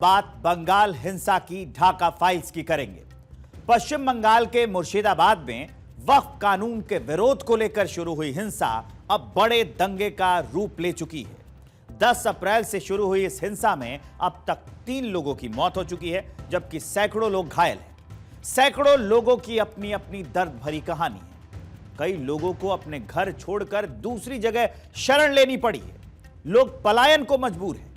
बात बंगाल हिंसा की ढाका फाइल्स की करेंगे। पश्चिम बंगाल के मुर्शिदाबाद में वक्फ कानून के विरोध को लेकर शुरू हुई हिंसा अब बड़े दंगे का रूप ले चुकी है। 10 अप्रैल से शुरू हुई इस हिंसा में अब तक 3 लोगों की मौत हो चुकी है, जबकि सैकड़ों लोग घायल हैं। सैकड़ों लोगों की अपनी अपनी दर्द भरी कहानी है। कई लोगों को अपने घर छोड़कर दूसरी जगह शरण लेनी पड़ी है। लोग पलायन को मजबूर हैं।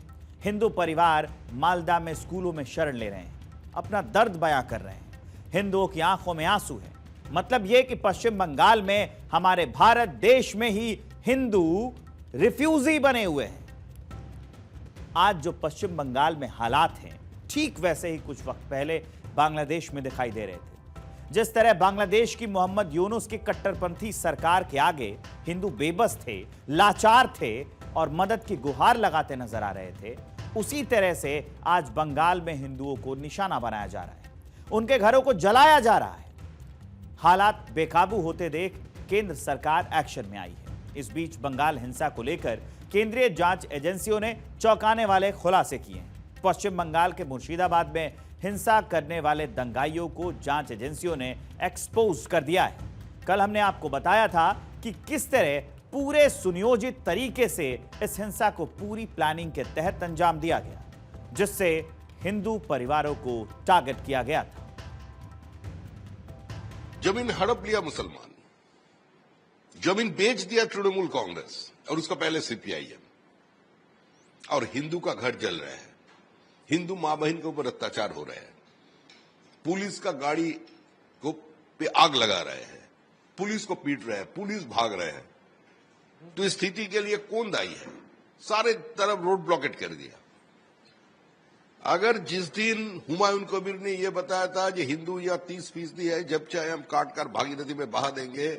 हिंदू परिवार मालदा में स्कूलों में शरण ले रहे हैं, अपना दर्द बयां कर रहे हैं। हिंदुओं की आंखों में आंसू है। मतलब यह कि पश्चिम बंगाल में हमारे भारत देश में ही हिंदू रिफ्यूजी बने हुए हैं। आज जो पश्चिम बंगाल में हालात हैं, ठीक वैसे ही कुछ वक्त पहले बांग्लादेश में दिखाई दे रहे थे। जिस तरह बांग्लादेश की मोहम्मद यूनुस की कट्टरपंथी सरकार के आगे हिंदू बेबस थे, लाचार थे और मदद की गुहार लगाते नजर आ रहे थे, उसी तरह से आज बंगाल में हिंदुओं को निशाना बनाया जा रहा है। उनके घरों को जलाया जा रहा है। हालात बेकाबू होते देख केंद्र सरकार एक्शन में आई है। इस बीच बंगाल हिंसा को लेकर केंद्रीय जांच एजेंसियों ने चौंकाने वाले खुलासे किए हैं। पश्चिम बंगाल के मुर्शिदाबाद में हिंसा करने वाले दंगाइयों को जांच एजेंसियों ने एक्सपोज कर दिया है। कल हमने आपको बताया था कि किस तरह पूरे सुनियोजित तरीके से इस हिंसा को पूरी प्लानिंग के तहत अंजाम दिया गया, जिससे हिंदू परिवारों को टारगेट किया गया था। जमीन हड़प लिया मुसलमान, जमीन बेच दिया तृणमूल कांग्रेस और उसका पहले सीपीआईएम, और हिंदू का घर जल रहा है। हिंदू मां बहन के ऊपर अत्याचार हो रहे हैं। पुलिस का गाड़ी को पे आग लगा रहे हैं, पुलिस को पीट रहे हैं, पुलिस भाग रहे हैं। तो इस स्थिति के लिए कौन दायी है? सारे तरफ रोड ब्लॉकेट कर दिया। अगर जिस दिन हुमायूं कबीर ने यह बताया था कि हिंदू या 30% है, जब चाहे हम काट कर भागीरथी में बहा देंगे,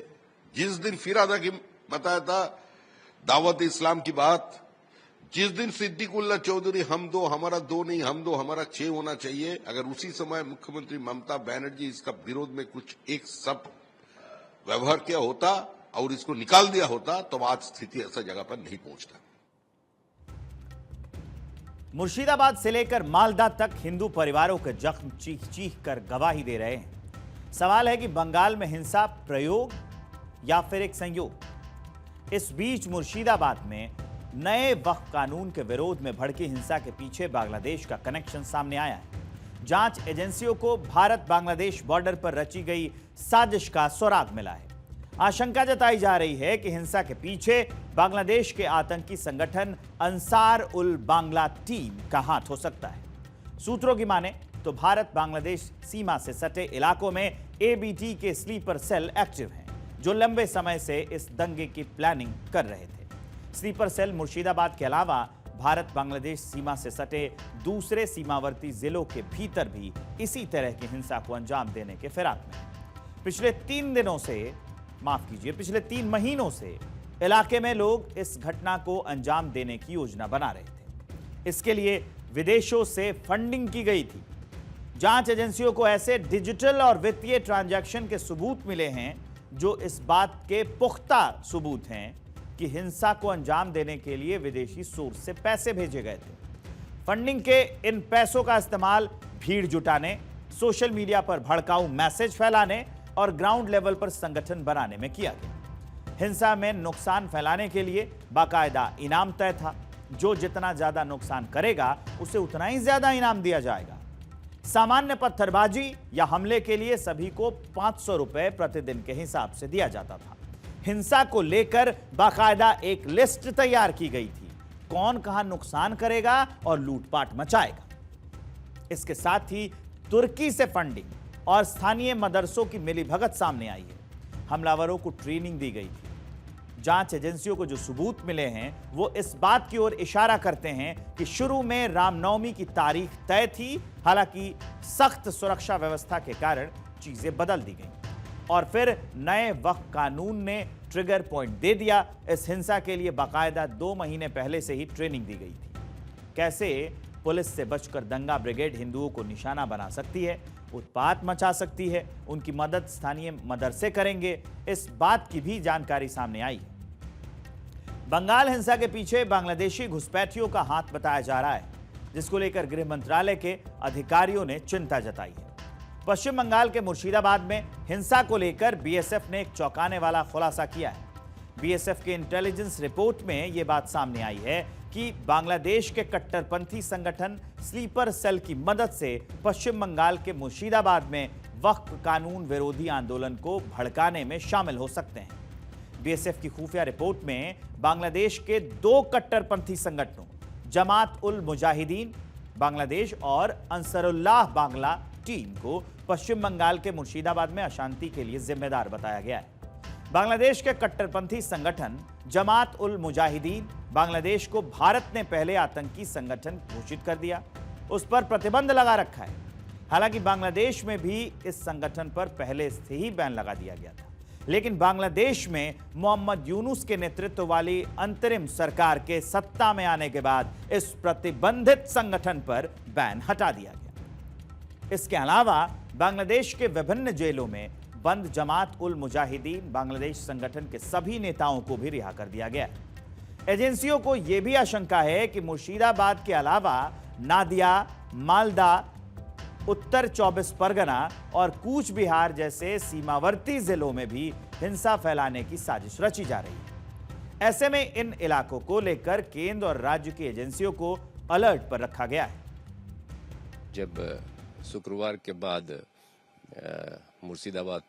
जिस दिन फिरादा की बताया था दावत इस्लाम की बात, जिस दिन सिद्दीकुल्ला चौधरी हम दो हमारा दो नहीं, हम दो हमारा 6 होना चाहिए, अगर उसी समय मुख्यमंत्री ममता बनर्जी इसका विरोध में कुछ एक सब व्यवहार किया होता और इसको निकाल दिया होता, तो आज स्थिति ऐसा जगह पर नहीं पहुंचता। मुर्शिदाबाद से लेकर मालदा तक हिंदू परिवारों के जख्म चीख चीख कर गवाही दे रहे हैं। सवाल है कि बंगाल में हिंसा प्रयोग या फिर एक संयोग। इस बीच मुर्शिदाबाद में नए वक्फ कानून के विरोध में भड़की हिंसा के पीछे बांग्लादेश का कनेक्शन सामने आया है। जांच एजेंसियों को भारत बांग्लादेश बॉर्डर पर रची गई साजिश का सुराग मिला है। आशंका जताई जा रही है कि हिंसा के पीछे बांग्लादेश के आतंकी संगठन अंसार उल बांग्ला टीम का हाथ हो सकता है। सूत्रों की माने तो भारत बांग्लादेश सीमा से सटे इलाकों में एबीटी के स्लीपर सेल एक्टिव हैं, जो लंबे समय से इस दंगे की प्लानिंग कर रहे थे। स्लीपर सेल मुर्शिदाबाद के अलावा भारत बांग्लादेश सीमा से सटे दूसरे सीमावर्ती जिलों के भीतर भी इसी तरह की हिंसा को अंजाम देने के फिराक में। पिछले 3 महीनों से इलाके में लोग इस घटना को अंजाम देने की योजना बना रहे थे। इसके लिए विदेशों से फंडिंग की गई थी। जांच एजेंसियों को ऐसे डिजिटल और वित्तीय ट्रांजैक्शन के सबूत मिले हैं जो इस बात के पुख्ता सबूत हैं कि हिंसा को अंजाम देने के लिए विदेशी सोर्स से पैसे भेजे गए थे। फंडिंग के इन पैसों का इस्तेमाल भीड़ जुटाने, सोशल मीडिया पर भड़काऊ मैसेज फैलाने और ग्राउंड लेवल पर संगठन बनाने में किया गया। हिंसा में नुकसान फैलाने के लिए बाकायदा इनाम तय था। जो जितना ज्यादा नुकसान करेगा उसे उतना ही ज्यादा इनाम दिया जाएगा। सामान्य पत्थरबाजी या हमले के लिए सभी को 500 रुपए प्रतिदिन के हिसाब से दिया जाता था। हिंसा को लेकर बाकायदा एक लिस्ट तैयार की गई थी, कौन कहां नुकसान करेगा और लूटपाट मचाएगा। इसके साथ ही तुर्की से फंडिंग और स्थानीय मदरसों की मिलीभगत सामने आई है। हमलावरों को ट्रेनिंग दी गई थी। जांच एजेंसियों को जो सबूत मिले हैं वो इस बात की ओर इशारा करते हैं कि शुरू में रामनवमी की तारीख तय थी, हालांकि सख्त सुरक्षा व्यवस्था के कारण चीजें बदल दी गईं और फिर नए वक्फ कानून ने ट्रिगर पॉइंट दे दिया। इस हिंसा के लिए बाकायदा 2 महीने पहले से ही ट्रेनिंग दी गई थी। कैसे पुलिस से बचकर दंगा ब्रिगेड हिंदुओं को निशाना बना सकती है, उत्पात मचा सकती है, उनकी मदद स्थानीय मदरसे करेंगे, इस बात की भी जानकारी सामने आई है। बंगाल हिंसा के पीछे बांग्लादेशी घुसपैठियों का हाथ बताया जा रहा है। जिसको लेकर गृह मंत्रालय के अधिकारियों ने चिंता जताई है। पश्चिम बंगाल के मुर्शिदाबाद में हिंसा को लेकर बीएसएफ ने एक चौंकाने वाला खुलासा किया है। बीएसएफ के इंटेलिजेंस रिपोर्ट में यह बात सामने आई है कि बांग्लादेश के कट्टरपंथी संगठन स्लीपर सेल की मदद से पश्चिम बंगाल के मुर्शिदाबाद में वक्फ कानून विरोधी आंदोलन को भड़काने में शामिल हो सकते हैं। बीएसएफ की खुफिया रिपोर्ट में बांग्लादेश के 2 कट्टरपंथी संगठनों जमात उल मुजाहिदीन बांग्लादेश और अंसरुल्लाह बांग्ला टीम को पश्चिम बंगाल के मुर्शिदाबाद में अशांति के लिए जिम्मेदार बताया गया है। बांग्लादेश के कट्टरपंथी संगठन जमात उल मुजाहिदीन बांग्लादेश को भारत ने पहले आतंकी संगठन घोषित कर दिया, उस पर प्रतिबंध लगा रखा है। हालांकि बांग्लादेश में भी इस संगठन पर पहले से ही बैन लगा दिया गया था, लेकिन बांग्लादेश में मोहम्मद यूनुस के नेतृत्व वाली अंतरिम सरकार के सत्ता में आने के बाद इस प्रतिबंधित संगठन पर बैन हटा दिया गया। इसके अलावा बांग्लादेश के विभिन्न जेलों में बंद जमात उल मुजाहिदीन बांग्लादेश संगठन के सभी नेताओं को भी रिहा कर दिया गया है। एजेंसियों को यह भी आशंका है कि मुर्शिदाबाद के अलावा नादिया, मालदा, उत्तर 24 परगना और कूच बिहार जैसे सीमावर्ती जिलों में भी हिंसा फैलाने की साजिश रची जा रही है। ऐसे में इन इलाकों को लेकर केंद्र और राज्य की एजेंसियों को अलर्ट पर रखा गया है। जब शुक्रवार के बाद मुर्शिदाबाद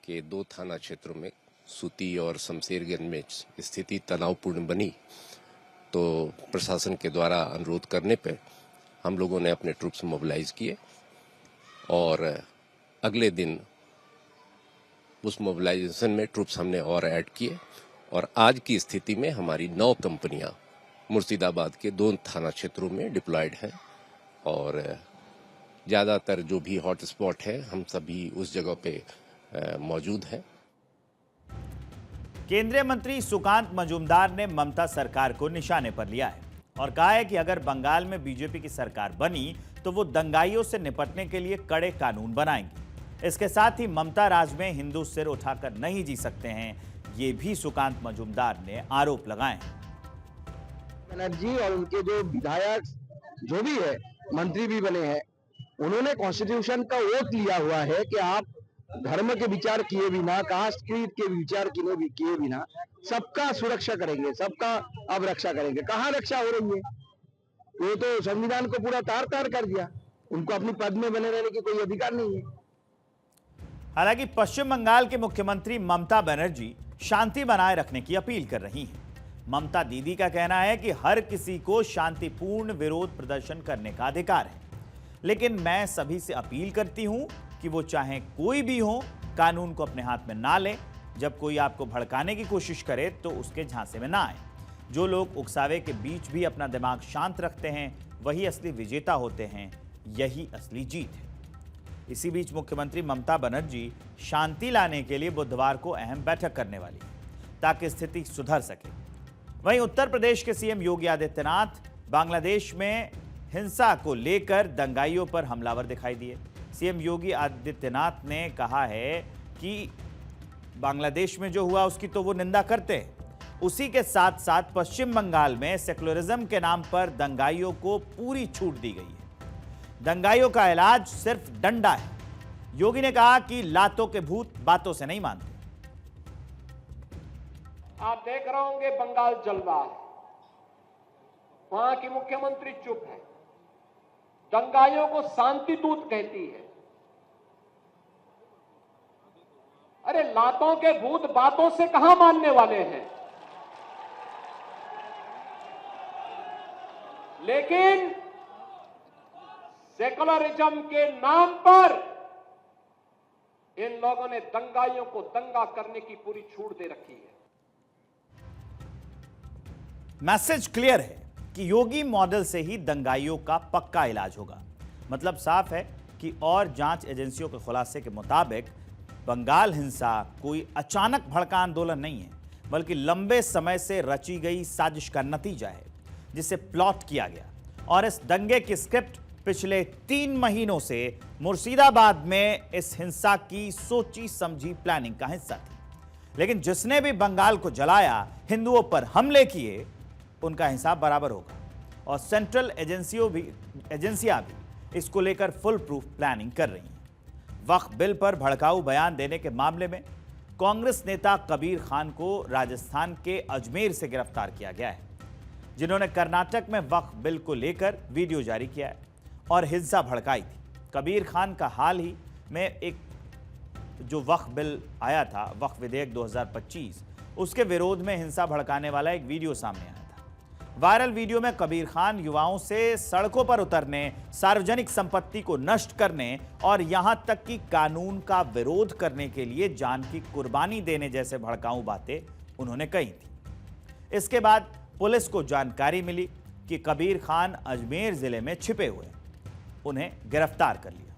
के 2 थाना क्षेत्रों में सूती और शमशेरगंज में स्थिति तनावपूर्ण बनी, तो प्रशासन के द्वारा अनुरोध करने पर हम लोगों ने अपने ट्रूप्स मोबिलाइज किए और अगले दिन उस मोबिलाइजेशन में ट्रूप्स हमने और ऐड किए और आज की स्थिति में हमारी 9 कंपनियां मुर्शिदाबाद के 2 थाना क्षेत्रों में डिप्लॉयड हैं और ज़्यादातर जो भी हॉट स्पॉट है हम सभी उस जगह पे मौजूद हैं। केंद्रीय मंत्री सुकांत मजूमदार ने ममता सरकार को निशाने पर लिया है और कहा है कि अगर बंगाल में बीजेपी की सरकार बनी तो वो दंगाइयों से निपटने के लिए कड़े कानून बनाएंगे। इसके साथ ही ममता राज में हिंदू सिर उठाकर नहीं जी सकते हैं, ये भी सुकांत मजूमदार ने आरोप लगाए। बनर्जी और उनके जो विधायक जो भी है, मंत्री भी बने हैं, उन्होंने कॉन्स्टिट्यूशन का वोट लिया हुआ है कि आप धर्म के विचार किए बिना, कास्ट क्रीड के विचार किए बिना सबका सुरक्षा करेंगे, सबका अब रक्षा करेंगे। कहाँ रक्षा हो रही है? वो तो संविधान को पूरा तार तार कर दिया। उनको अपनी पद में बने रहने की कोई अधिकार नहीं है। हालांकि पश्चिम बंगाल के मुख्यमंत्री ममता बनर्जी शांति बनाए रखने की अपील कर रही हैं। ममता दीदी का कहना है कि हर किसी को शांतिपूर्ण विरोध प्रदर्शन करने का अधिकार है, लेकिन मैं सभी से अपील करती हूं कि वो चाहे कोई भी हो, कानून को अपने हाथ में ना ले। जब कोई आपको भड़काने की कोशिश करे तो उसके झांसे में ना आए। जो लोग उकसावे के बीच भी अपना दिमाग शांत रखते हैं वही असली विजेता होते हैं, यही असली जीत है। इसी बीच मुख्यमंत्री ममता बनर्जी शांति लाने के लिए बुधवार को अहम बैठक करने वाली है ताकि स्थिति सुधर सके। वहीं उत्तर प्रदेश के सीएम योगी आदित्यनाथ बांग्लादेश में हिंसा को लेकर दंगाइयों पर हमलावर दिखाई दिए। सीएम योगी आदित्यनाथ ने कहा है कि बांग्लादेश में जो हुआ उसकी तो वो निंदा करते हैं, उसी के साथ साथ पश्चिम बंगाल में सेकुलरिज्म के नाम पर दंगाइयों को पूरी छूट दी गई है। दंगाइयों का इलाज सिर्फ डंडा है। योगी ने कहा कि लातों के भूत बातों से नहीं मानते। आप देख रहे होंगे बंगाल जल रहा है, वहां की मुख्यमंत्री चुप है, दंगाइयों को शांति दूत कहती है। अरे लातों के भूत बातों से कहां मानने वाले हैं? लेकिन सेकुलरिज्म के नाम पर इन लोगों ने दंगाइयों को दंगा करने की पूरी छूट दे रखी है। मैसेज क्लियर है कि योगी मॉडल से ही दंगाइयों का पक्का इलाज होगा। मतलब साफ है कि और जांच एजेंसियों के खुलासे के मुताबिक बंगाल हिंसा कोई अचानक भड़का आंदोलन नहीं है, बल्कि लंबे समय से रची गई साजिश का नतीजा है जिसे प्लॉट किया गया। और इस दंगे की स्क्रिप्ट पिछले 3 महीनों से मुर्शिदाबाद में इस हिंसा की सोची समझी प्लानिंग का हिस्सा थी। लेकिन जिसने भी बंगाल को जलाया, हिंदुओं पर हमले किए, उनका हिसाब बराबर होगा। और सेंट्रल एजेंसियां भी इसको लेकर फुल प्रूफ प्लानिंग कर रही हैं। वक्फ बिल पर भड़काऊ बयान देने के मामले में कांग्रेस नेता कबीर खान को राजस्थान के अजमेर से गिरफ्तार किया गया है, जिन्होंने कर्नाटक में वक्फ बिल को लेकर वीडियो जारी किया है और हिंसा भड़काई थी। कबीर खान का हाल ही में एक जो वक्फ बिल आया था, वक्फ विधेयक 2025, उसके विरोध में हिंसा भड़काने वाला एक वीडियो सामने आया था। वायरल वीडियो में कबीर खान युवाओं से सड़कों पर उतरने, सार्वजनिक संपत्ति को नष्ट करने और यहां तक कि कानून का विरोध करने के लिए जान की कुर्बानी देने जैसे भड़काऊ बातें उन्होंने कही थी। इसके बाद पुलिस को जानकारी मिली कि कबीर खान अजमेर जिले में छिपे हुए हैं। उन्हें गिरफ्तार कर लिया।